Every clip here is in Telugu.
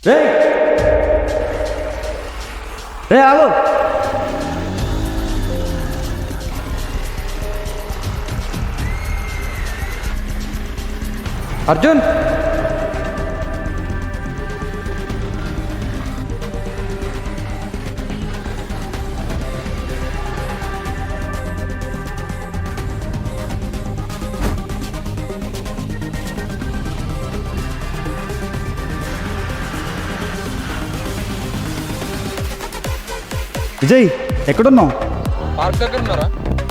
రే రే ఆగు. అర్జున్ విజయ్ ఎక్కడున్నావు? పార్క్ దగ్గర ఉన్నారా?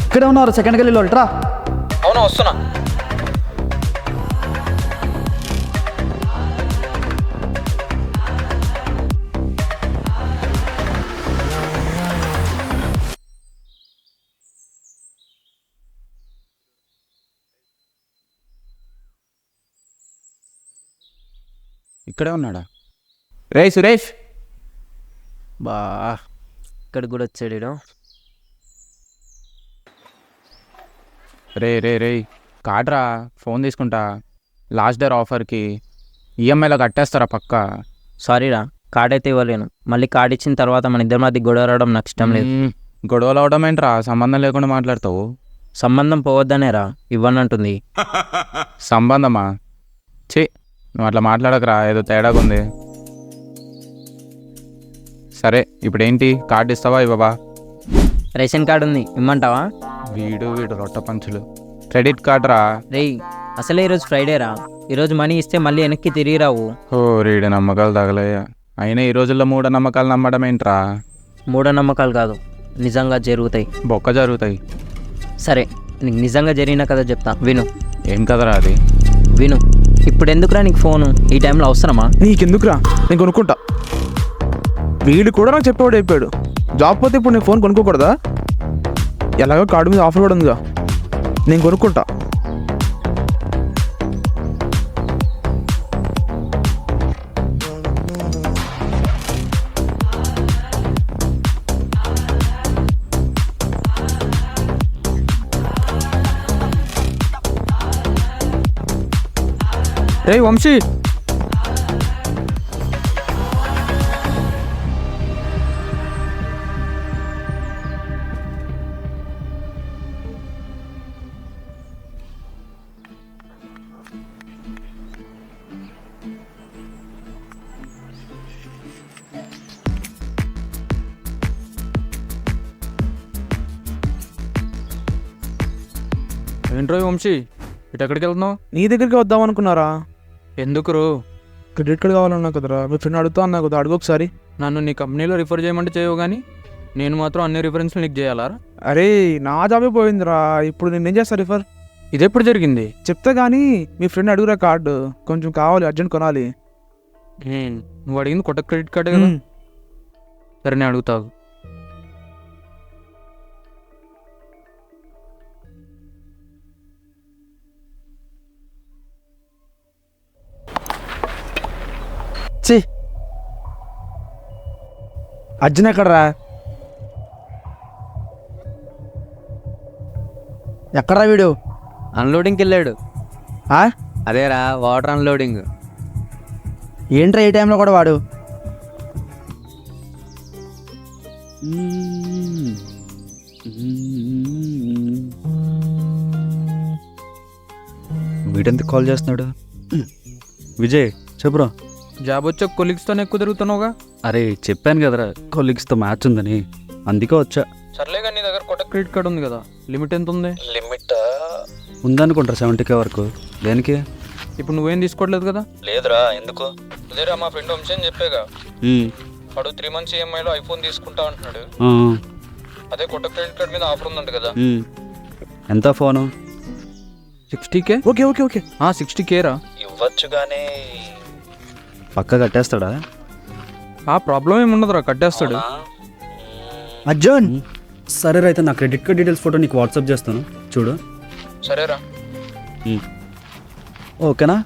ఇక్కడే ఉన్నారు. సెకండ్ గల్లీలో రా. అవునా, వస్తున్నా. ఇక్కడే ఉన్నాడా? రే సురేష్, బా ఇక్కడ కూడా వచ్చాడు ఈడు. రే రే రే కార్డ్రా, ఫోన్ తీసుకుంటా. లాస్ట్ డేర్ ఆఫర్కి ఈఎంఐలో కట్టేస్తారా పక్క? సారీరా, కార్డ్ అయితే ఇవ్వలేను. మళ్ళీ కార్డ్ ఇచ్చిన తర్వాత మన ఇద్దరి మధ్య గొడవ రావడం నాకు ఇష్టం లేదు. గొడవలు అవడం ఏంట్రా? సంబంధం లేకుండా మాట్లాడతావు. సంబంధం పోవద్దనేరా ఇవ్వనంటుంది. సంబంధమా? ఛీ, నువ్వు అట్లా మాట్లాడకరా, ఏదో తేడాగా ఉంది. సరే ఇప్పుడు ఏంటి, కార్డు ఇస్తావా ఇవ్వవా? రేషన్ కార్డు ఉంది, ఇమ్మంటావా? వీడు రొట్ట పంచులు. క్రెడిట్ కార్డ్ రా. రేయ్, అసలే ఈరోజు ఫ్రైడేరా. ఈరోజు మనీ ఇస్తే మళ్ళీ వెనక్కి తిరిగి రావు. ఓ రీడు నమ్మకాలు తగలయ్యా. అయినా ఈ రోజుల్లో మూఢనమ్మకాలు నమ్మడం ఏంట్రా? మూఢనమ్మకాలు కాదు, నిజంగా జరుగుతాయి. బొక్క జరుగుతాయి. సరే, నీకు నిజంగా జరిగిన కథ చెప్తా, విను. ఏం కదరా అది? విను. ఇప్పుడు ఎందుకురా నీకు ఫోను? ఈ టైంలో అవసరమా? నీకెందుకురా, నేను కొనుక్కుంటా. వీడు కూడా నాకు చెప్పేవాడు అయిపోయాడు. జాబ్ పోతే ఇప్పుడు నేను ఫోన్ కొనుక్కోకూడదా? ఎలాగో కార్డు మీద ఆఫర్ కూడా ఉందిగా, నేను కొనుక్కుంటా. రే వంశీ, ఏంట్రో వంశీ, ఇటు ఎక్కడికి వెళ్తున్నావు? నీ దగ్గరికి వద్దాం అనుకున్నారా? ఎందుకురు? క్రెడిట్ కార్డ్ కావాలన్నా కదరా, మీ ఫ్రెండ్ అడుగుతా అన్నా కదా, అడుగు ఒకసారి. నన్ను నీ కంపెనీలో రిఫర్ చేయమంటే చేయవు, కానీ నేను మాత్రం అన్ని రిఫరెన్స్లు నీకు చేయాలా? అరే నా జాబే పోయిందిరా, ఇప్పుడు నేనేం చేస్తా రిఫర్? ఇది ఎప్పుడు జరిగింది? చెప్తా కానీ మీ ఫ్రెండ్ అడుగురా, కార్డు కొంచెం కావాలి, అర్జెంట్ కొనాలి. నువ్వు అడిగింది కొత్త క్రెడిట్ కార్డే కదా. సరే నేను అడుగుతావు. ఛీ, అర్జున్ ఎక్కడరా? ఎక్కడరా వీడు? అన్లోడింగ్కి వెళ్ళాడు. ఆ? అదేరా, వాటర్ అన్లోడింగ్. ఏంట్రా ఈ టైంలో కూడా వాడు? వీడెందుకు కాల్ చేస్తున్నాడు? విజయ్ చెప్పురా. జాబ్ వచ్చా కొలీగ్స్తోనే ఎక్కువ తిరుగుతున్నావుగా. అరే చెప్పాను కదరా, కొలీగ్స్తో మ్యాచ్ ఉందని, అందుకే వచ్చా. సర్లేగా, నీ దగ్గర కొత్త క్రెడిట్ కార్డు ఉంది కదా, లిమిట్ ఎంత ఉంది? లిమిట్ ఉందనుకుంటారా 70K వరకు. దేనికి? ఇప్పుడు నువ్వేం తీసుకోవట్లేదు కదా. లేదురా, ఎందుకు? అదేరా, మా ఫ్రెండ్ వంశీ అని చెప్పాగా, వాడు 3 months ఈఎంఐలో ఐఫోన్ తీసుకుంటా అంటున్నాడు. అదే కొత్త క్రెడిట్ కార్డ్ మీద ఆఫర్ ఉందంట కదా. ఎంత phone? 60K. Okay okay okay 60K రా. ఇవ్వచ్చు కానీ పక్క కట్టేస్తాడా? ఆ ప్రాబ్లం ఏమి ఉండదురా, కట్టేస్తాడు. అర్జున్, సరే అయితే నా క్రెడిట్ కార్డ్ డీటెయిల్స్ ఫోటో నీకు వాట్సాప్ చేస్తాను, చూడు. సరేరా. ఓకేనా?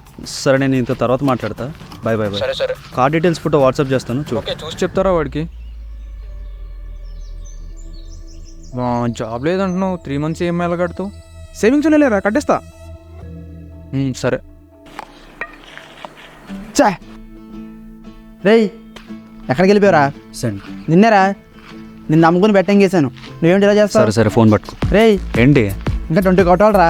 సరే, నేను ఇంత తర్వాత మాట్లాడతా. Bye bye bye. సరే సరే. కార్డ్ డీటెయిల్స్ ఫోటో వాట్సాప్ చేస్తాను, చూడు. ఓకే, చూసి చెప్తారా వాడికి? జాబ్ లేదంటున్నావు, 3 months ఈఎంఐలు కడతావు. సేవింగ్స్ లేరా, కట్టేస్తా. సరే. చా రేయ్ ఎక్కడికి వెళ్ళిపోయారా? సెండ్. నిన్నేరా నిన్ను నమ్ముకుని బెట్టింగ్ చేశాను, నువ్వేంటి ఇలా చేస్తావు? సరే సరే ఫోన్ పట్టుకో. రేయ్ ఏంటి? ఇంకా 20 కొట్టాలరా.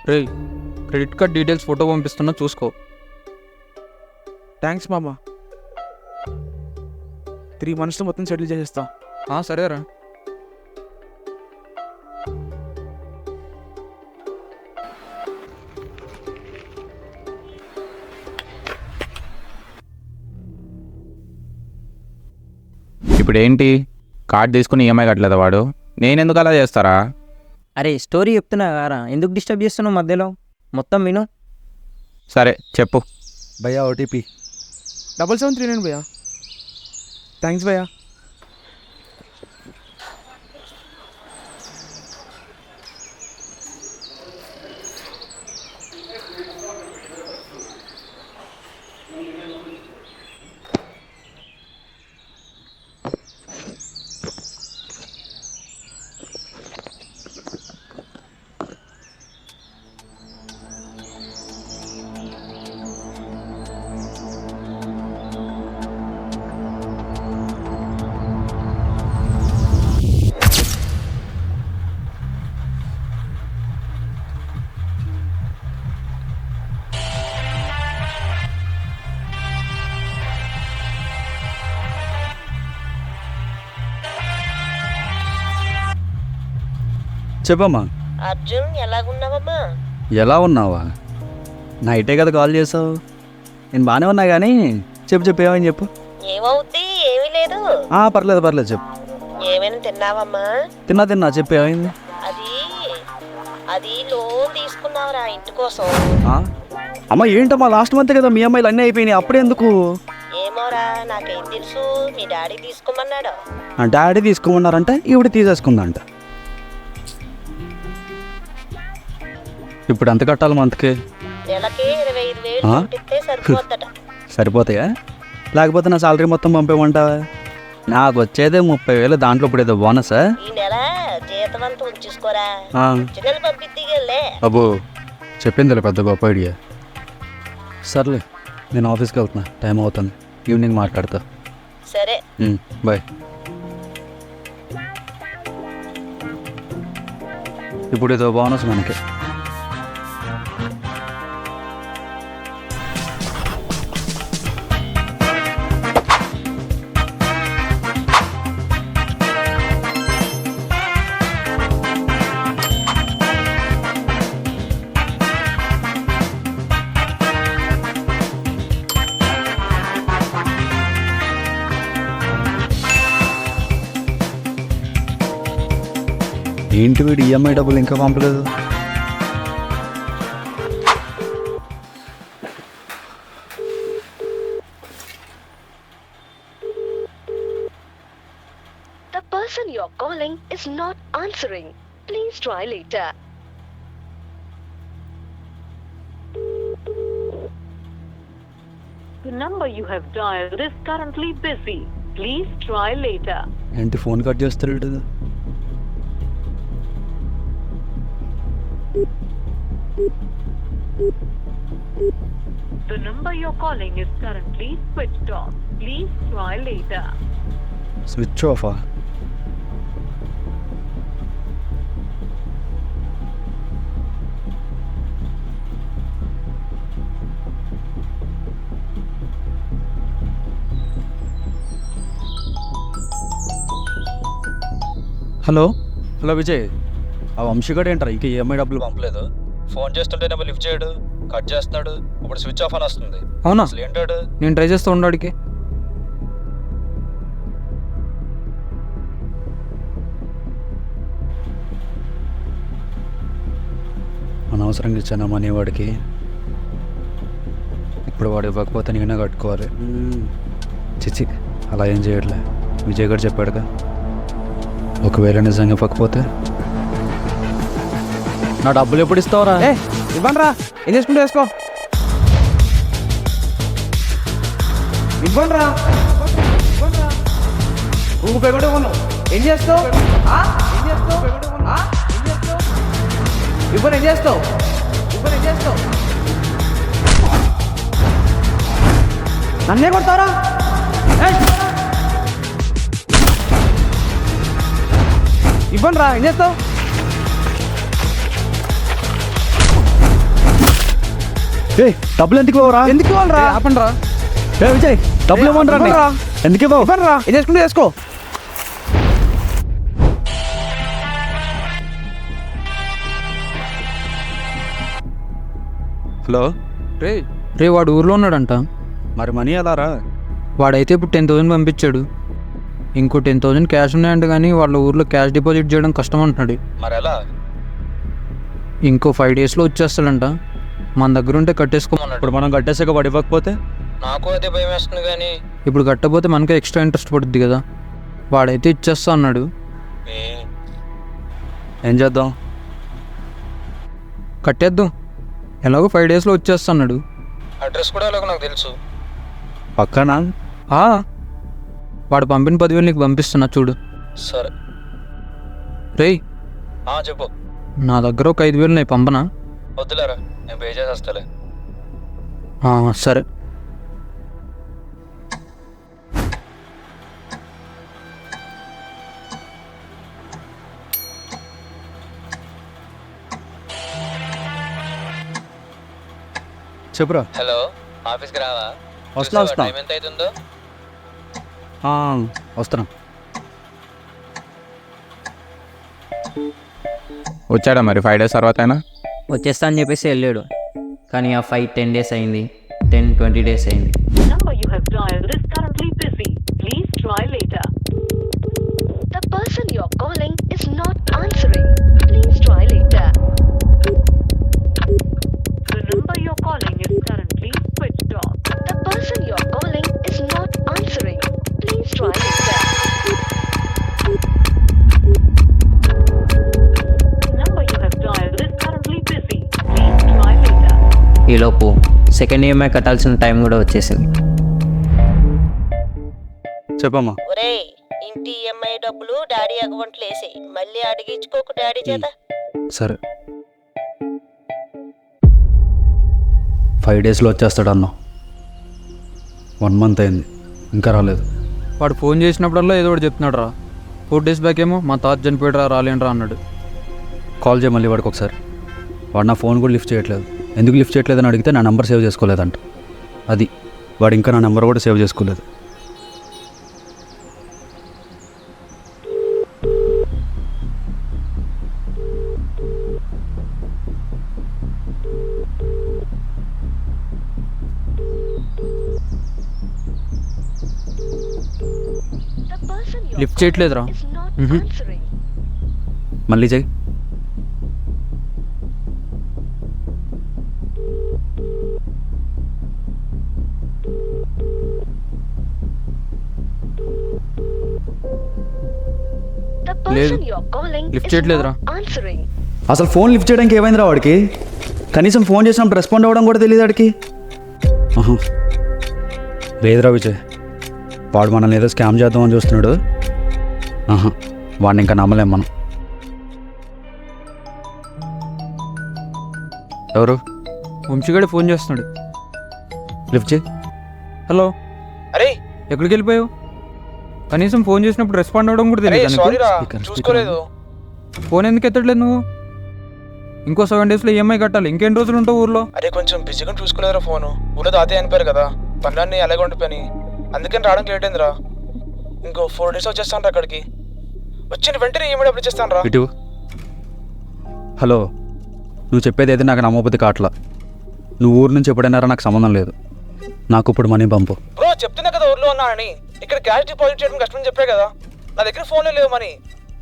రే క్రెడిట్ కార్డ్ డీటెయిల్స్ ఫోటో పంపిస్తున్నా చూసుకో. థ్యాంక్స్ మామ. 3 మంత్స్లో మొత్తం సెటిల్ చేసేస్తా. సరేరా. ఇప్పుడు ఏంటి, కార్డ్ తీసుకుని ఈఎంఐ కట్టలేదా వాడు? నేనెందుకు అలా చేస్తారా? అరే స్టోరీ చెప్తున్నా కారా, ఎందుకు డిస్టర్బ్ చేస్తున్నావు మధ్యలో? మొత్తం విను. సరే చెప్పు. భయ్యా ఓటీపీ. 7739 భయ్యా. థ్యాంక్స్ భయ్యా. చెప్పమ్మా. అర్జున్ ఎలాగున్నావమ్మా? ఎలా ఉన్నావా? నైటే కదా కాల్ చేసావు. నేను బాగానే ఉన్నా కానీ చెప్పు ఏమని చెప్పు. ఏమవుద్ది? ఏమీ లేదు. పర్లేదు పర్లేదు చెప్పు. ఏమైనా తిన్నావమ్మా? తిన్నా చెప్పు ఏమైంది. అది లోన్ తీసుకున్నావురా ఇంటి కోసం. అమ్మ ఏంటమ్మా, లాస్ట్ మంత్ కదా మీ అమ్మాయిలు అన్నీ అయిపోయినాయి, అప్పుడే ఎందుకు? ఏమోరా, నాకేం తెలుసు. మీ డాడీ తీసుకోమన్నాడు. డాడీ తీసుకోమన్నారంటే ఈవిడ తీసేసుకుందంట. ఇప్పుడు ఎంత కట్టాలి మంత్కి? నెలకి 25,000 పంపిస్తే సరిపోద్దట. సరిపోతాయా? లేకపోతే నా సాలరీ మొత్తం పంపేమంటావా? నాకు వచ్చేదే 30,000, దాంట్లో ఇప్పుడు ఏదో బోనసా? ఈ నెల జీతం అంతా ఉంచేసుకోరా, ఆ. చిన్నలు పంపిద్దిగలే. అబ్బో చెప్పిందిలే పెద్ద గొప్ప ఐడియా. సర్లే నేను ఆఫీస్కి వెళ్తున్నా, టైం అవుతుంది, ఈవినింగ్ మాట్లాడతా. సరే బాయ్. ఇప్పుడు ఏదో బోనస్ మనకి. ఏంటి వీడు ఈఎంఐ డబ్బులు ఇంకా పంపలేదు? The person you're calling is not answering. Please try later. The number you have dialed is currently busy. Please try later. ఏంటి ఫోన్ కట్ చేస్తాడు? The number you're calling is currently switched off. Please try later. Switch ఆఫా? హలో విజయ్, ఆ వంశీగడ్ ఏంటారా ఇంకా ఈఎంఐ డబ్బులు పంపలేదు? ఫోన్ చేస్తుంటే నెంబర్ లిఫ్ట్ చేయడు, కట్ చేస్తున్నాడు, ఇప్పుడు స్విచ్ ఆఫ్ అని వస్తుంది. అవునా? అసలు ఏంటాడు? నేను ట్రై చేస్తూ ఉన్నాడికి. అనవసరంగా ఇచ్చాను మనీ వాడికి. ఇప్పుడు వాడు ఇవ్వకపోతే నేనే కట్టుకోవాలి. చిచి అలా ఏం చేయట్లే. విజయ్ గారు చెప్పాడుగా, ఒకవేళ నిజంగా ఇవ్వకపోతే నా డబ్బులు ఎప్పుడు ఇస్తావురా? ఏ ఇవ్వండి రా, ఏం చేసుకుంటూ వేసుకో. ఇవ్వండి రా, రూపాయి కూడా ఇవ్వను. ఏం చేస్తావు? ఏం చేస్తావు? ఇవ్వను. ఏం చేస్తావు? నన్నే కొడతారా? ఇవ్వండి రా, ఏం చేస్తావు? డబ్బులు ఎందుకు ఇవ్వరా? ఎందుకు ఇవ్వాలి రా? ఆపండి రా. విజయ్ డబ్బులు ఇవ్వండి రా. ఎందుకు ఇవ్వవు? ఇవ్వండి రా, ఏం చేసుకుంటూ చేసుకో. హలో, రే వాడు ఊర్లో ఉన్నాడంట. మరి మనీ ఎలా రా? వాడైతే ఇప్పుడు 10,000 పంపించాడు. ఇంకో 10,000 క్యాష్ ఉన్నాయంట, కానీ వాళ్ళ ఊర్లో క్యాష్ డిపాజిట్ చేయడం కష్టం అంటున్నాడు. మరి ఎలా? ఇంకో 5 డేస్లో వచ్చేస్తాడంట. మన దగ్గర ఉంటే కట్టేసుకోమన్నాడు. ఇప్పుడు మనం కట్టేసాక వాడు ఇవ్వకపోతే నాకు అదే భయం వేస్తుంది కానీ ఇప్పుడు కట్టకపోతే మనకే ఎక్స్ట్రా ఇంట్రెస్ట్ పడుద్ది కదా. వాడైతే ఇచ్చేస్తా అన్నాడు. ఏం చేద్దాం? కట్టేద్దాం, ఎలాగో 5 డేస్లో వచ్చేస్తా అన్నాడు. అడ్రస్ కూడా ఎలాగో నాకు తెలుసు. పక్కనా? వాడు పంపిన 10,000 నీకు పంపిస్తున్నా చూడు. సరే రేయ్, చెప్పు. నా దగ్గర ఒక 5,000 నేను పంపనా? వద్దులేరా, నేను పే చేసేస్తాలే. సరే. చెప్పురా. హలో, ఆఫీస్కి రావా? వస్తున్నా. టైం ఎంత అవుతుందో? వస్తున్నా. వచ్చాడా మరి 5 డేస్ తర్వాత అయినా? వచ్చేస్తా అని చెప్పేసి వెళ్ళాడు, కానీ ఆ ఫైట్ 10 డేస్ అయింది, 10-20 డేస్ అయింది. The number you have dialed is currently busy. Please try later. The person you're calling is not answering. Please try later. The number you're calling is currently switched off. The person you're calling is not answering. Please try later. The number you have dialed is currently busy. Please try later. ఈలోపు సెకండ్ ఈఎంఐ కట్టాల్సిన టైం కూడా వచ్చేసింది. చెప్పమ్మా. ఒరేయ్, ఇంటి ఈఎంఐ డబ్బులు డాడీ అకౌంట్లో వేసేయి. మళ్ళీ అడిగించుకోకు డాడీ చేత. సరే, 5 డేస్లో వచ్చేస్తాడు అన్నావు. 1 మంత్ అయింది, ఇంకా రాలేదు. వాడు ఫోన్ చేసినప్పుడల్లా ఏదో ఒకటి చెప్తున్నాడు రా. 4 డేస్ బ్యాక్ ఏమో మా తాత చనిపోయాడు రాలేండ్రా అన్నాడు. కాల్ చేయ మళ్ళీ వాడికి ఒకసారి. వాడు నా ఫోన్ కూడా లిఫ్ట్ చేయట్లేదు. ఎందుకు లిఫ్ట్ చేయట్లేదని అడిగితే నా నెంబర్ సేవ్ చేసుకోలేదంట. అది వాడు ఇంకా నా నెంబర్ కూడా సేవ్ చేసుకోలేదు. The person you're లిఫ్ట్ చేయట్లేదురా. calling is not Mhm. answering. మళ్ళీ చెయ్యి. The లేదు. person you're calling lift is చేయట్లేదురా. not answering. అసలు ఫోన్ లిఫ్ట్ చేయడానికి ఏమైందిరా వాడికి? కనీసం ఫోన్ చేసినప్పుడు రెస్పాండ్ అవ్వడం కూడా తెలియదు వాడికి. లేదురా విజయ్, వాడు మనల్ని ఏదో స్కామ్ చేద్దామని చూస్తున్నాడు. వాడిని ఇంకా నమ్మలేం మనం. ఎవరు? వంశీగాడే ఫోన్ చేస్తున్నాడు. లిఫ్ట్ చేయి. హలో, అరే ఎక్కడికి వెళ్ళిపోయావు? కనీసం ఫోన్ చేసినప్పుడు రెస్పాండ్ అవ్వడం కూడా అరే తెలియదు. సారీ రా, Speaker, చూసుకోలేదు. ఫోన్ ఎందుకు ఎత్తట్లేదు నువ్వు? ఇంకో 7 డేస్లో ఈఎంఐ కట్టాలి. ఇంకెన్ని రోజులు ఉంటావు ఊర్లో? అరే కొంచెం బిజీగా చూసుకోలేదురా ఫోను. ఊళ్ళో తాతయ్య అనిపోయారు కదా, పనులన్నీ అలాగే ఉండిపోయి, అందుకని రావడానికి లేట్ అయిందిరా. ఇంకో 4 డేస్ వచ్చేస్తాను రా అక్కడికి. వచ్చిన వెంటనే ఈమె అప్పుడు ఇచ్చేస్తాను రా. ఇటు. హలో, నువ్వు చెప్పేది ఏది నాకు నమ్మబుద్ధి కావట్లా. నువ్వు ఊరు నుంచి ఎప్పుడైనా నాకు సంబంధం లేదు. నాకు ఇప్పుడు మనీ పంపు. బ్రో చెప్తున్నా కదా ఊర్లో ఉన్నానని. ఇక్కడ క్యాష్ డిపాజిట్ చేయడం కష్టమని చెప్పే కదా. నా దగ్గర ఫోన్లో లేవు మనీ.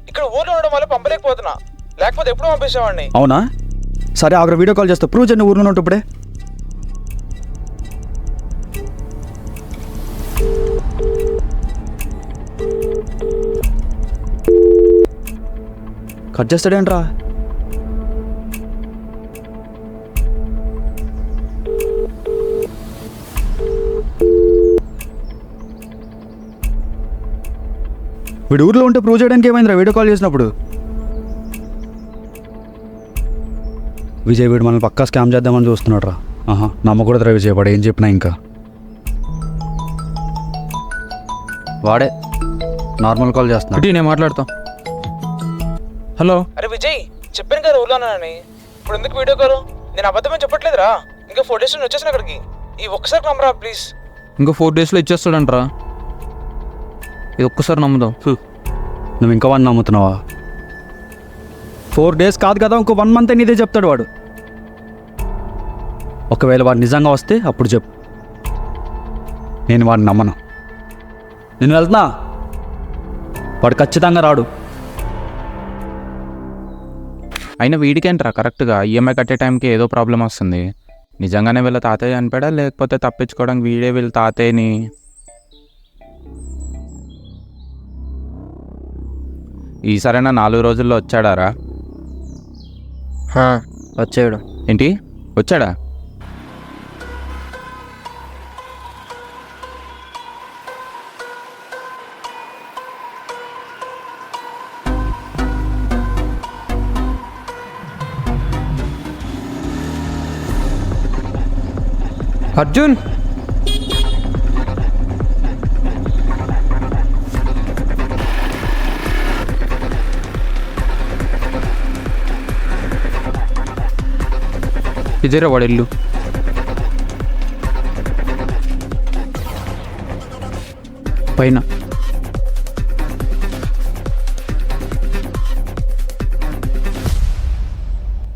ఇక్కడ ఊర్లో ఉండడం వల్ల పంపలేకపోతున్నా, లేకపోతే ఎప్పుడూ పంపించేవాడిని. అవునా? సరే ఆగ్ర వీడియో కాల్ చేస్తా. ప్రూవ్ చేయండి ఊర్లో ఉంటే ఇప్పుడే. కట్ చేస్తాడేంట్రా? వీడు ఊర్లో ఉంటే ప్రూవ్ చేయడానికి ఏమైందిరా వీడియో కాల్ చేసినప్పుడు? విజయ్ వీడు మనల్ని పక్కా స్కామ్ చేద్దామని చూస్తున్నాడు రా. నమ్మకూడదురా విజయ్, వాడు ఏం చెప్పినా ఇంకా. వాడే నార్మల్ కాల్ చేస్తున్నాడు. ఇటు నేను మాట్లాడతాం. హలో, అరే విజయ్, చెప్పాను కదా ఊర్లో ఉన్నానని. ఇప్పుడు ఎందుకు వీడియో కాల్? నేను అబద్ధమని చెప్పట్లేదురా. ఇంకా 4 days నుంచి వచ్చేసాను అక్కడికి. ఈ ఒక్కసారి నమ్మరా ప్లీజ్. ఇంకో 4 daysలో ఇచ్చేస్తాడంట్రా. ఇది ఒక్కసారి నమ్ముదాం. నువ్వు ఇంకా వాడిని నమ్ముతున్నావా? 4 days కాదు కదా, ఇంకో 1 month అని ఇదే చెప్తాడు వాడు. ఒకవేళ వాడు నిజంగా వస్తే అప్పుడు చెప్పు. నేను వాడిని నమ్మను. నేను వెళ్తున్నా, వాడు ఖచ్చితంగా రాడు. అయినా వీడికేంట్రా కరెక్ట్గా ఈఎంఐ కట్టే టైంకి ఏదో ప్రాబ్లం వస్తుంది. నిజంగానే వీళ్ళ తాతయ్య చనిపోయాడా లేకపోతే తప్పించుకోవడానికి వీడే వీళ్ళ తాతయ్యని? ఈసారైనా 4 రోజుల్లో వచ్చాడారా? వచ్చాడు. ఏంటి వచ్చాడా? అర్జున్, ఇదేరా వాడు ఇల్లు. పైన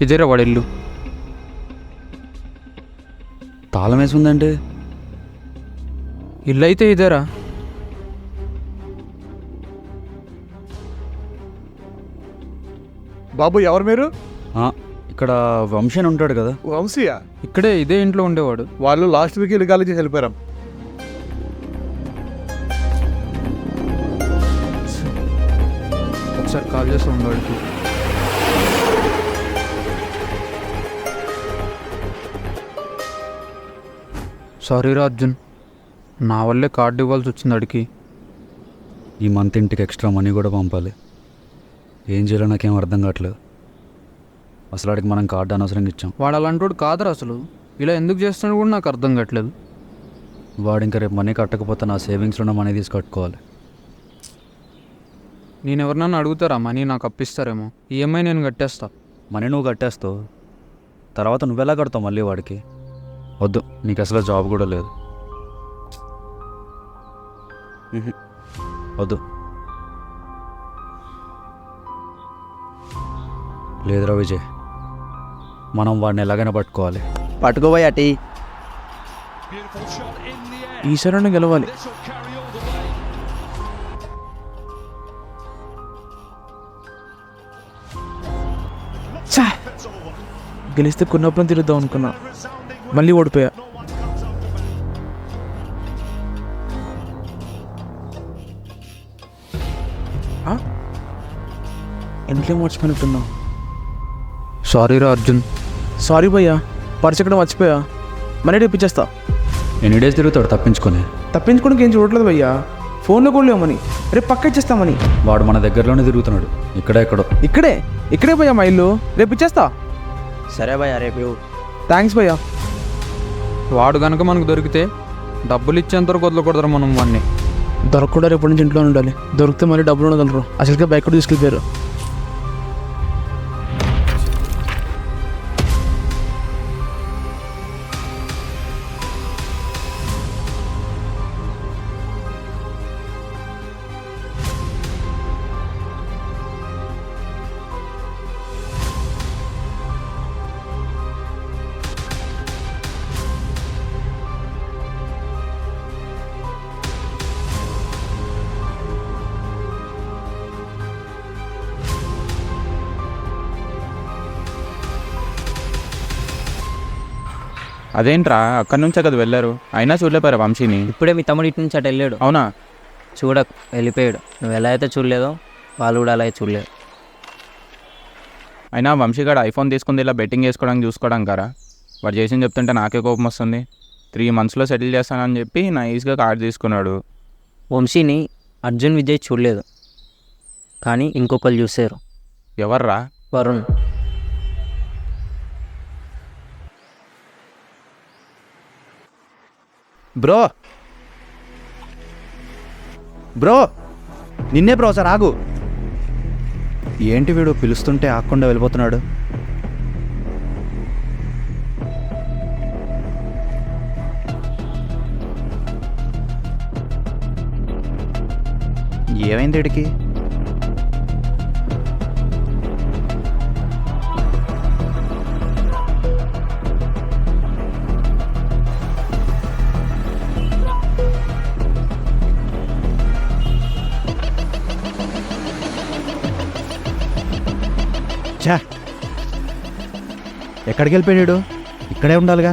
ఇదేరా వాడు ఇల్లు. తాళం వేసి ఉందంటే ఇల్లు అయితే ఇదేరా. బాబు ఎవరు మీరు? ఇక్కడ వంశీ అని ఉంటాడు కదా. వంశీయా? ఇక్కడే ఇదే ఇంట్లో ఉండేవాడు. వాళ్ళు లాస్ట్ వీక్ ఇల్లీగల్ చేసి వెళ్ళిపోయారు. ఒకసారి కాల్ చేసి ఉండవాడికి. సారీ రా అర్జున్, నా వల్లే కార్డు ఇవ్వాల్సి వచ్చింది అడికి. ఈ మంత్ ఇంటికి ఎక్స్ట్రా మనీ కూడా పంపాలి. ఏం చేయాలో నాకేం అర్థం కావట్లేదు. అసలు వాడికి మనం కార్డు అనవసరంగా ఇచ్చాం. వాడు అలాంటి కాదురా అసలు. ఇలా ఎందుకు చేస్తున్నాడు కూడా నాకు అర్థం కావట్లేదు. వాడు ఇంకా రేపు మనీ కట్టకపోతే నా సేవింగ్స్లో మనీ తీసి కట్టుకోవాలి. నేను ఎవరినన్నా అడుగుతారా మనీ నాకు అప్పిస్తారేమో. ఈఎంఐ నేను కట్టేస్తా. మనీ నువ్వు కట్టేస్తావు, తర్వాత నువ్వెలా కడతావు మళ్ళీ వాడికి? వద్దు, నీకు అసలు జాబ్ కూడా లేదు. వద్దు. లేదురా విజయ్, మనం వాడిని ఎలాగైనా పట్టుకోవాలి. పట్టుకోబోయ్ అటి. ఈసారైనా గెలవాలి. గెలిస్తే కొన్నప్పుడు తిరుగుదాం అనుకున్నా, మళ్ళీ ఓడిపోయా. ఇంట్లో మర్చిపోయినట్టున్నావు. సారీ రా అర్జున్. సారీ భయ్యా, పరిచయం మర్చిపోయా. మనీ తెప్పించేస్తా. ఎన్ని డేస్ తిరుగుతాడు తప్పించుకొని? తప్పించుకోవడానికి ఏం చూడట్లేదు భయ్యా, ఫోన్లో కూడా లేవమని. రేపు పక్క ఇచ్చేస్తామని. వాడు మన దగ్గరలోనే తిరుగుతున్నాడు. ఎక్కడో ఇక్కడే భయ్యా మా ఇల్లు. రేపు ఇచ్చేస్తా. సరే భయ్యా, రేపు. థ్యాంక్స్ భయ్యా. వాడు కనుక మనకు దొరికితే డబ్బులు ఇచ్చేంత వరకు వదలకూడదు మనం వాడిని. దొరకకుండా రేపు నుంచి ఇంట్లో ఉండాలి. దొరికితే మళ్ళీ డబ్బులు ఉండగలరు. అసలుకే బైక్ కూడా తీసుకెళ్ళిపోయారు. అదేంట్రా అక్కడి నుంచే కదా వెళ్ళారు, అయినా చూడలేపారా వంశీని? ఇప్పుడే మీ తమ్ముడు ఇటు నుంచి అటు వెళ్ళాడు. అవునా? వెళ్ళిపోయాడు. నువ్వు ఎలా అయితే చూడలేదో వాళ్ళు కూడా అలా చూడలేదు. అయినా వంశీగాడు ఐఫోన్ తీసుకుంది ఇలా బెట్టింగ్ చేసుకోవడానికి చూసుకోవడం కదా. వాడు చేసింది చెప్తుంటే నాకే కోపం వస్తుంది. 3 monthsలో సెటిల్ చేస్తానని చెప్పి నైస్గా కార్డు తీసుకున్నాడు. వంశీని అర్జున్ విజయ్ చూడలేదు, కానీ ఇంకొకరు చూశారు. ఎవర్రా? వరుణ్. బ్రో బ్రో నిన్నే బ్రో సార్ ఆగు. ఏంటి వీడు పిలుస్తుంటే ఆగకుండా వెళ్ళిపోతున్నాడు? ఏమైంది వీడికి? చా, ఎక్కడికి వెళ్ళిపోయాడు? ఇక్కడే ఉండాలిగా.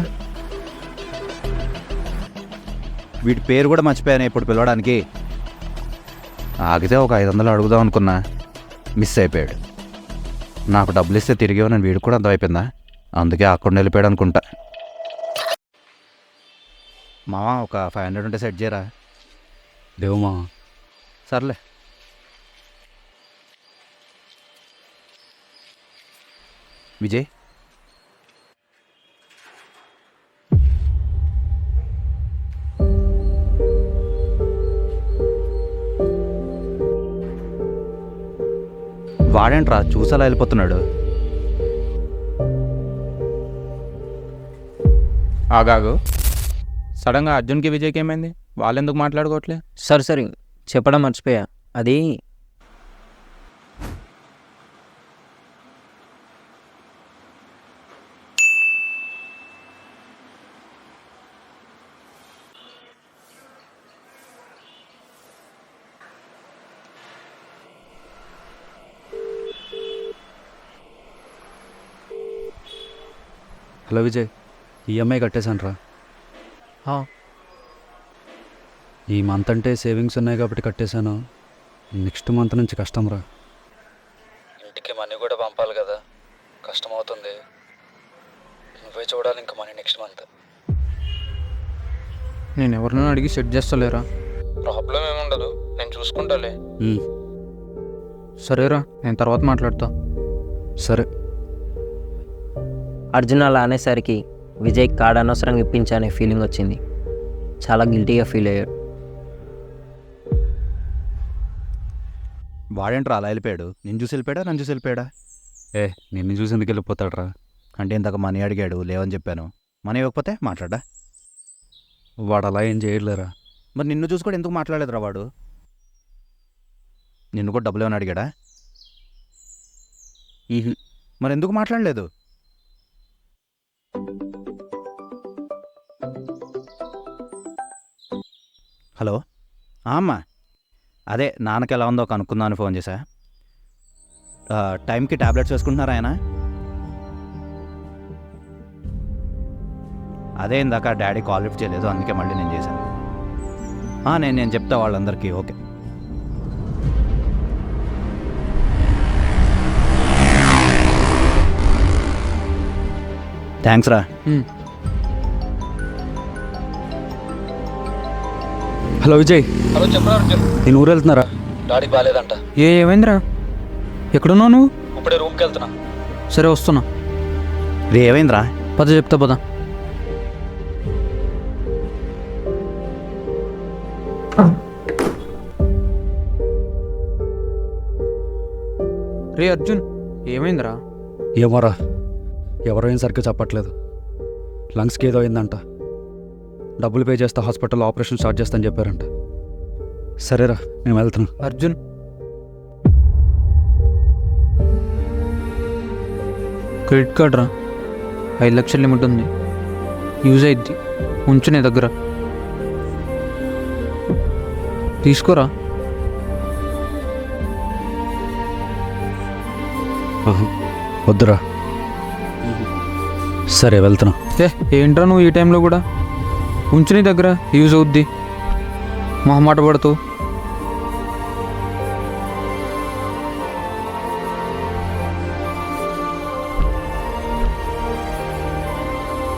వీటి పేరు కూడా మర్చిపోయాను ఇప్పుడు పిలవడానికి. ఆగితే ఒక 500 అడుగుదాం అనుకున్నా, మిస్ అయిపోయాడు. నాకు డబ్బులు ఇస్తే తిరిగి నేను వీడికి కూడా అర్థమైపోయిందా, అందుకే ఆకుండా వెళ్ళిపోయాడు అనుకుంటా. మావా ఒక 500 ఉంటే సెట్ చేయరా. దేవమా, సర్లే. విజయ్, వాడేంట్రా చూసేలా వెళ్ళిపోతున్నాడు? ఆగాగు. సడన్గా అర్జున్కి విజయ్కి ఏమైంది? వాళ్ళు ఎందుకు మాట్లాడుకోవట్లే? సరే చెప్పడం మర్చిపోయా. అది హలో విజయ్, ఈఎంఐ కట్టేశాను రా. ఈ మంత్ అంటే సేవింగ్స్ ఉన్నాయి కాబట్టి కట్టేశాను. నెక్స్ట్ మంత్ నుంచి కష్టం రా. ఇంటికి మనీ కూడా పంపాలి కదా, కష్టం అవుతుంది. నువ్వే చూడాలి ఇంకా మనీ నెక్స్ట్ మంత్. నేను ఎవరినైనా అడిగి సెట్ చేస్తలేరా? ప్రాబ్లం ఏముండదు, నేను చూసుకుంటాలే. సరేరా, నేను తర్వాత మాట్లాడతా. సరే. అర్జున్ అలా అనేసరికి విజయ్ కార్డ్ అనవసరంగా ఇప్పించనే ఫీలింగ్ వచ్చింది. చాలా గిల్టీగా ఫీల్ అయ్యాడు. వాడేంట్రా అలా వెళ్ళిపోయాడు? నిన్ను చూసి వెళ్ళిపోయాడా, నన్ను చూసి వెళ్ళిపోయాడా? నిన్ను చూసి ఎందుకు వెళ్ళిపోతాడు రా? అంటే ఇంతకు మనీ అడిగాడు, లేవని చెప్పాను. మనీ ఇవ్వకపోతే మాట్లాడా? వాడు అలా ఏం చేయలేరా. మరి నిన్ను చూసి కూడా ఎందుకు మాట్లాడలేదురా వాడు? నిన్ను కూడా డబ్బులు ఏమైనా అడిగాడా? మరి ఎందుకు మాట్లాడలేదు? హలో అమ్మా, అదే నాన్నకి ఎలా ఉందో కనుక్కుందామని ఫోన్ చేశా. టైంకి ట్యాబ్లెట్స్ వేసుకుంటున్నారా ఆయన? అదే ఇందాక డాడీ కాల్ లిఫ్ట్ చేయలేదు, అందుకే మళ్ళీ నేను చేశాను. నేను చెప్తా వాళ్ళందరికీ. ఓకే. థ్యాంక్స్ రా. హలో విజయ్, హలో చెప్పరా అర్జున్. నేను ఊరు వెళ్తున్నారా? డాడీకి బాగాలేదంట. ఏమైందిరా? ఎక్కడున్నావు నువ్వు? ఇప్పుడే రూమ్కి వెళ్తున్నా. సరే వస్తున్నా. రే ఏమైందిరా? పద చెప్తా పద. రే అర్జున్, ఏమైందిరా? ఏమోరా, ఎవరో ఏం సరిగ్గా చెప్పట్లేదు. లంగ్స్కి ఏదో అయిందంట. డబ్బులు పే చేస్తే హాస్పిటల్లో ఆపరేషన్ స్టార్ట్ చేస్తాను చెప్పారంట. సరేరా, నేను వెళ్తున్నా. అర్జున్, క్రెడిట్ కార్డ్ రా, 5 లక్షల లిమిట్ ఉంది, యూజ్ అయిద్ది, ఉంచు నీ దగ్గర. తీసుకోరా. వద్దురా. సరే వెళ్తున్నా. ఏంట్రా నువ్వు ఈ టైంలో కూడా? ఉంచు నీ దగ్గర, యూజ్ అవుద్ది. మొహమాట పడుతూ.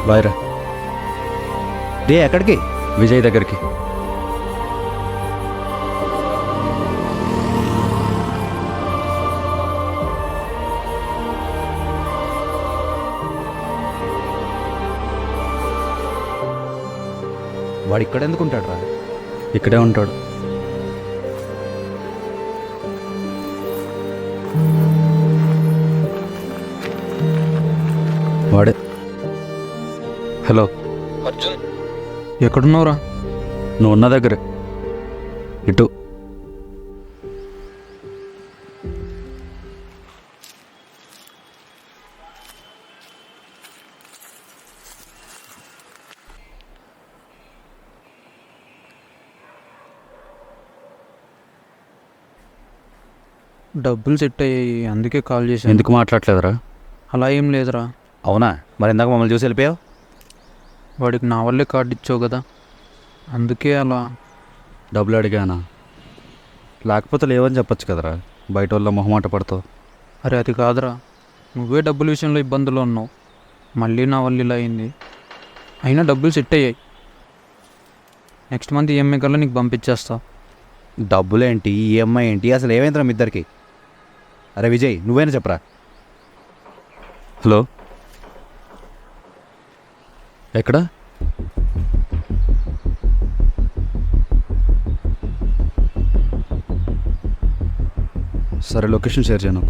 బాయ్ రా. రే ఎక్కడికి? విజయ్ దగ్గరికి. వాడు ఇక్కడ ఎందుకు ఉంటాడు రా? ఇక్కడే ఉంటాడు. వాడే. హలో, అర్జున్, ఎక్కడున్నావురా? నువ్వు ఉన్న దగ్గరే. ఇటు. డబ్బులు సెట్ అయ్యాయి, అందుకే కాల్ చేశాను. ఎందుకు మాట్లాడలేదురా? అలా ఏం లేదురా, అవునా? మరి ఇందాక మమ్మల్ని చూసి వెళ్ళిపోయావు. వాడికి నా వల్లే కార్డు ఇచ్చావు కదా, అందుకే అలా. డబ్బులు అడిగానా? లేకపోతే లేవని చెప్పొచ్చు కదరా, బయట వాళ్ళ మొహమాట పడతావు. అరే అది కాదురా, నువ్వే డబ్బుల విషయంలో ఇబ్బందులు ఉన్నావు, మళ్ళీ నా వల్ల ఇలా అయింది. అయినా డబ్బులు సెట్ అయ్యాయి, నెక్స్ట్ మంత్ ఈఎంఐ కల్లా నీకు పంపించేస్తా. డబ్బులేంటి, ఈఎంఐ ఏంటి, అసలు ఏమైందిరా మీ ఇద్దరికి? అరే విజయ్, నువ్వైనా చెప్పరా. హలో, ఎక్కడ? సరే, లొకేషన్ షేర్ చేయను.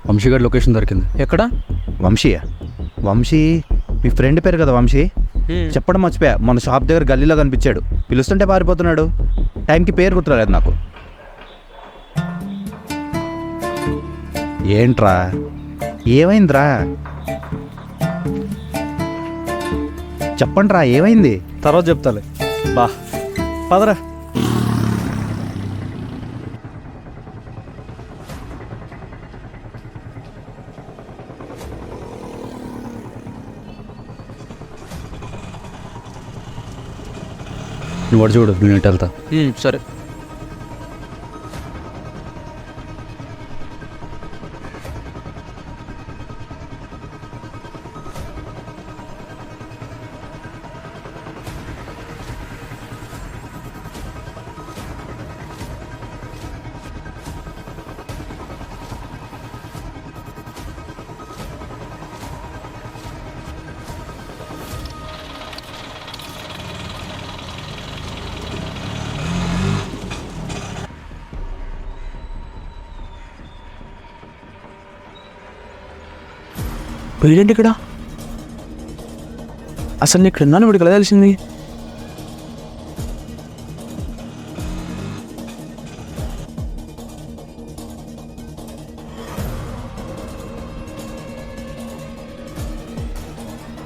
వంశీగారి లొకేషన్ దొరికింది. ఎక్కడ? వంశీయా? వంశీ మీ ఫ్రెండ్ పేరు కదా వంశీ? చెప్పడం మర్చిపోయా, మన షాప్ దగ్గర గల్లీలో కనిపించాడు, పిలుస్తుంటే పారిపోతున్నాడు. టైంకి పేరు గుర్తురాలేదు నాకు. ఏంట్రా, ఏమైందిరా? చెప్పండిరా, ఏమైంది? తర్వాత చెప్తాలే. బా పదరా. నువ్వు చూడు, నేను ఇటు వెళ్తా. సరే. వీడేంటి ఇక్కడ? అసలు నేను ఇక్కడ ఉన్నాను, వీడికి ఎలా తెలిసింది?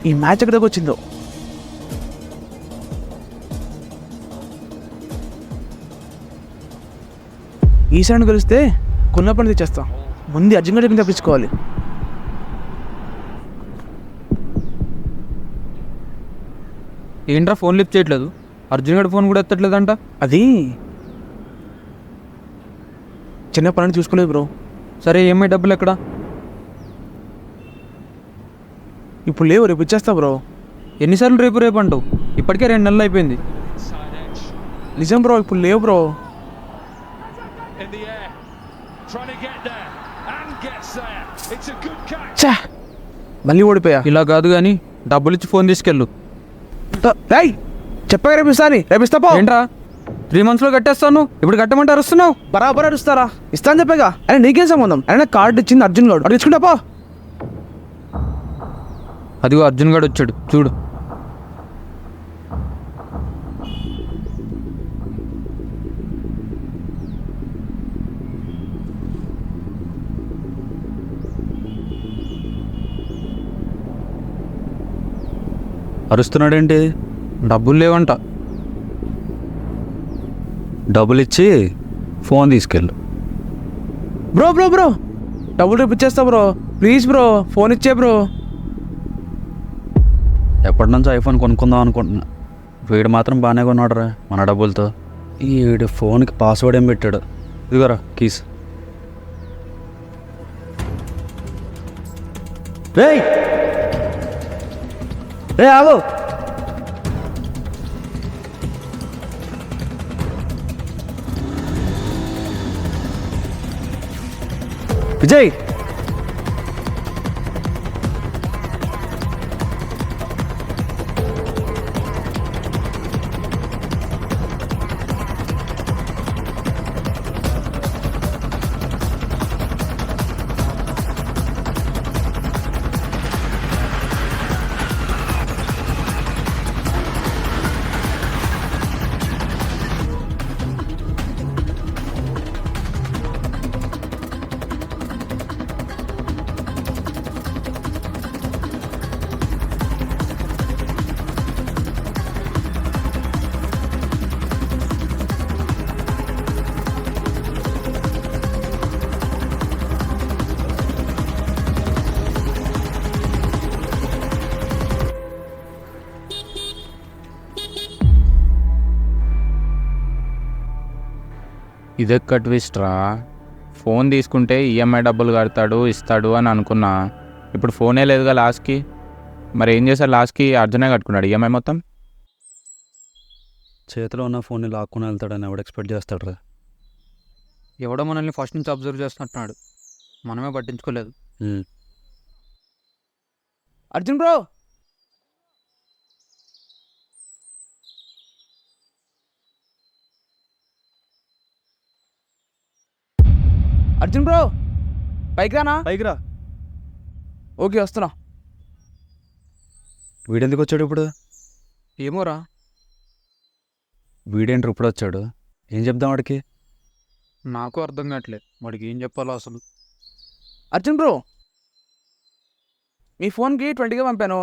ఈ మ్యాచ్ ఎక్కడికి వచ్చిందో? ఈసారి కలిస్తే కొన్న పని తెచ్చేస్తాం. ముందు అర్జున్ గడి తప్పించుకోవాలి. ఏంట్రా ఫోన్ లిఫ్ట్ చేయట్లేదు? అర్జున్ గడి ఫోన్ కూడా ఎత్తట్లేదంట. అది చిన్న పని చూసుకోలేదు బ్రో. సరే, ఈఎంఐ డబ్బులు ఎక్కడ? ఇప్పుడు లేవు, రేపు ఇచ్చేస్తా బ్రో. ఎన్నిసార్లు రేపు రేపు అంటావు? ఇప్పటికే 2 నెలలు అయిపోయింది. నిజం బ్రో, ఇప్పుడు లేవు బ్రో. ఛా, మళ్ళీ ఓడిపోయా. ఇలా కాదు కానీ డబ్బులు ఇచ్చి ఫోన్ తీసుకెళ్ళు. చెప్పగా రేపిస్తా పో. ఏంట్రా 3 monthsలో కట్టేస్తాను, ఇప్పుడు కట్టమంటే అరుస్తున్నావు? బరాబర్ అరుస్తారా? ఇస్తాను చెప్పగా. అయినా నీకేం సంబంధం? అయినా కార్డు ఇచ్చింది అర్జున్ గడు, అడు తెచ్చుకుంటా పో. అదిగో అర్జున్ గడు వచ్చాడు చూడు. అరుస్తున్నాడేంటి? డబ్బులు లేవంట. డబ్బులు ఇచ్చి ఫోన్ తీసుకెళ్ళు. బ్రో బ్రో బ్రో, డబ్బులు రేపు ఇచ్చేస్తా బ్రో, ప్లీజ్ బ్రో, ఫోన్ ఇచ్చే బ్రో. ఎప్పటి నుంచో ఐఫోన్ కొనుక్కుందాం అనుకుంటున్నా, వీడు మాత్రం బాగానే కొన్నాడురా మన డబ్బులతో. వీడు ఫోన్కి పాస్వర్డ్ ఏం పెట్టాడు. ఇదిగోరా కీస్. రేయ్ రే ఆగు. విజయ్ ఇదెక్క ట్విస్ట్ రా. ఫోన్ తీసుకుంటే ఈఎంఐ డబ్బులు కడతాడు ఇస్తాడు అని అనుకున్నా. ఇప్పుడు ఫోనే లేదుగా లాస్ట్కి. మరి ఏం చేశారు లాస్ట్కి? అర్జునే కట్టుకున్నాడు ఈఎంఐ మొత్తం. చేతిలో ఉన్న ఫోన్ని లాక్కుని వెళ్తాడని ఎవడు ఎక్స్పెక్ట్ చేస్తాడు రా. ఎవడో మనల్ని ఫస్ట్ నుంచి అబ్జర్వ్ చేస్తున్నట్టున్నాడు, మనమే పట్టించుకోలేదు. అర్జున్ బ్రో, అర్జున్ బ్రో పైకి రానా? పైకి రా. ఓకే వస్తున్నా. వీడెందుకు వచ్చాడు ఇప్పుడు? ఏమోరా, వీడేంటి ఇప్పుడు వచ్చాడు? ఏం చెప్దాం వాడికి? నాకు అర్థం కావట్లేదు వాడికి ఏం చెప్పాలో అసలు. అర్జున్ బ్రో, మీ ఫోన్కి 20K పంపాను,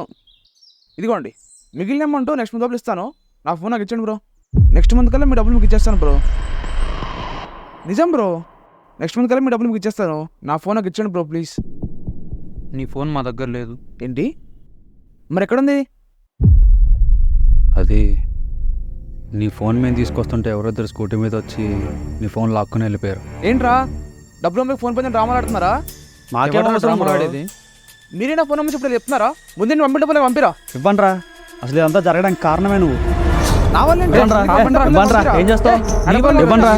ఇదిగోండి. మిగిలిన అమౌంట్ నెక్స్ట్ మంత్ డబ్బులు ఇస్తాను. నా ఫోన్ నాకు ఇచ్చండి బ్రో. నెక్స్ట్ మంత్ కల్లా మీ డబ్బులు మీకు ఇచ్చేస్తాను బ్రో. నిజం బ్రో, నెక్స్ట్ మంత్ కల్లా మీ డబ్బులు మీకు ఇచ్చేస్తాను. నా ఫోన్ నాకు ఇచ్చండి బ్రో ప్లీజ్. నీ ఫోన్ మా దగ్గర లేదు. ఏంటి మరి ఎక్కడుంది? అది నీ ఫోన్ మేము తీసుకొస్తుంటే ఎవరిద్దరు స్కూటీ మీద వచ్చి నీ ఫోన్ లాక్కుని వెళ్ళిపోయారు. ఏంట్రా డబ్బులు మీకు ఫోన్ పైన డ్రామాలు ఆడుతున్నారా? మాకేమో అవసరం బ్రో. ఆడేది మీరే నా ఫోన్ నెంబర్ ఇప్పుడు చెప్తున్నారా? ముందే నేను పంపి డబ్బులు పంపిరా. ఇవ్వండి రా, అసలు ఇదంతా జరగడానికి కారణమే నువ్వు. నా వల్ల ఏంటి? ఇవ్వండి రా. నా ఫోన్ డబ్బులు ఇవ్వండి రా. పంపిరా. ఏం చేస్తావు? నీ వల్ల ఇవ్వండి రా.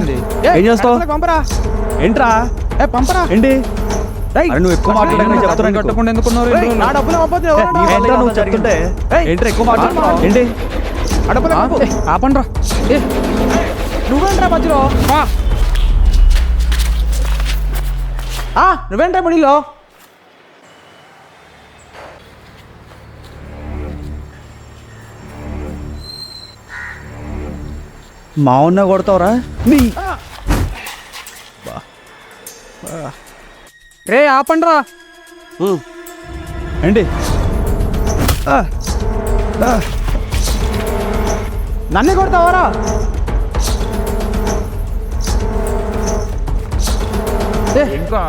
ఏ, ఏం చేస్తావు? డబ్బులు పంపరా. ఏంట్రా? పంపరా. ఏంటి? రేయ్, అరే నువ్వు ఎక్కువ మాట్లాడకు, నేను చెప్తున్నా నీకు. కట్టకుండా ఎందుకున్నారు? రేయ్, నా డబ్బులు పంపొద్దు, ఎవరు నా ఏంట్రా డబ్బులు నువ్వు చెప్తుంటే? ఏయ్, ఏంట్రా ఎక్కువ మాట్లాడుతున్నావు? ఏంటి? ఆ డబ్బులు పంపు. ఆపండ్రా. నువ్వేంట్రా మధ్యలో? నువ్వేంట్రా మడిలో? మా ఉన్న కొడతావురా? నీ రే ఆపండ్రా. ఏంటి? నన్నే కొడతావారా?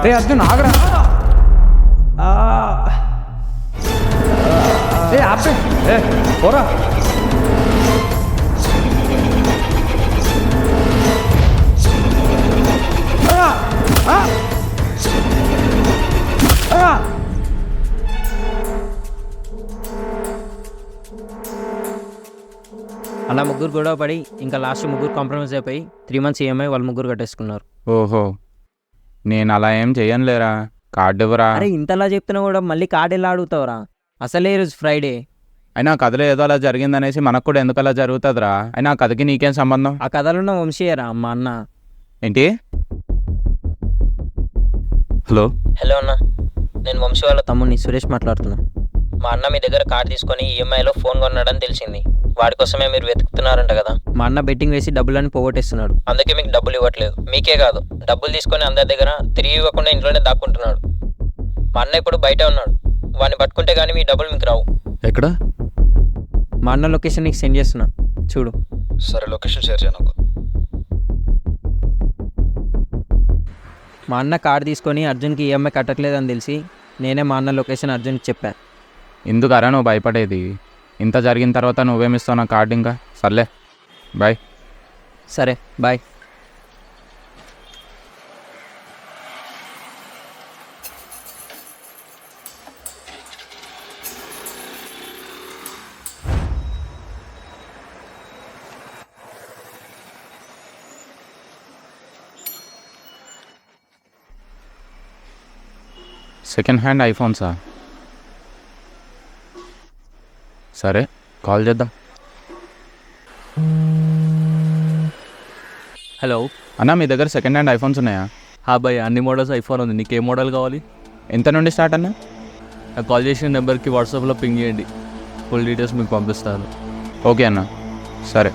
రే అర్జున్ ఆగరా. ఆపే. పోరా. అలా ముగ్గురు గొడవ పడి ఇంకా లాస్ట్ ముగ్గురు కాంప్రమైజ్ అయిపోయి 3 months ఈఎంఐ వాళ్ళు ముగ్గురు కట్టేసుకున్నారు. ఓహో, నేను అలా ఏం చెయ్యనులేరా. కార్డు ఇవ్వరా. అరే ఇంతలా చెప్తున్నా కూడా మళ్ళీ కార్డు ఎలా అడుగుతావురా? అసలే ఈరోజు ఫ్రైడే. అయినా కథలో ఏదో అలా జరిగిందనేసి మనకు కూడా ఎందుకు అలా జరుగుతుందిరా? అయినా ఆ కథకి నీకేం సంబంధం? ఆ కథలో ఉన్న వంశీయరా మా అన్న. ఏంటి? హలో హలో అన్న, నేను వంశీ వాళ్ళ తమ్ముడిని సురేష్ మాట్లాడుతున్నా. మా అన్న మీ దగ్గర కార్డు తీసుకొని ఈఎంఐలో ఫోన్ కొన్నాడని తెలిసింది. వాడి కోసమే మీరు వెతుకుతున్నారంట కదా. మా అన్న బెట్టింగ్ వేసి డబ్బులని పోగొట్టేస్తున్నాడు. అందుకే మీకు డబ్బులు ఇవ్వట్లేదు. మీకే కాదు, డబ్బులు తీసుకొని అందరి దగ్గర తిరిగి ఇవ్వకుండా ఇంట్లోనే దాక్కుంటున్నాడు. మా అన్న ఇప్పుడు బయట ఉన్నాడు. వాడిని పట్టుకుంటే కానీ మీ డబ్బులు మీకు రావు. ఎక్కడ? మా అన్న లొకేషన్ నీకు సెండ్ చేస్తున్నా, చూడు. సరే, లొకేషన్ షేర్ చేయను. మా అన్న కార్డు తీసుకొని అర్జున్కి ఈఎంఐ కట్టట్లేదని తెలిసి నేనే మా అన్న లొకేషన్ అర్జున్కి చెప్పాను. ఎందుకరా నువ్వు భయపడేది? ఇంత జరిగిన తర్వాత నువ్వేమిస్తావు నా కార్డు? ఇంకా సర్లే, బాయ్. సరే బాయ్. Second hand ఐఫోన్సా? సరే కాల్ చేద్దాం. హలో. అన్న మీ దగ్గర సెకండ్ హ్యాండ్ ఐఫోన్స్ ఉన్నాయా? బాయ్, అన్ని మోడల్స్ ఐఫోన్ ఉంది. నీకు ఏ మోడల్ కావాలి? ఎంత నుండి స్టార్ట్ అన్న? నాకు కాల్ చేసిన నెంబర్కి వాట్సాప్లో పింగ్ చేయండి, ఫుల్ డీటెయిల్స్ మీకు పంపిస్తాను. ఓకే అన్న, సరే.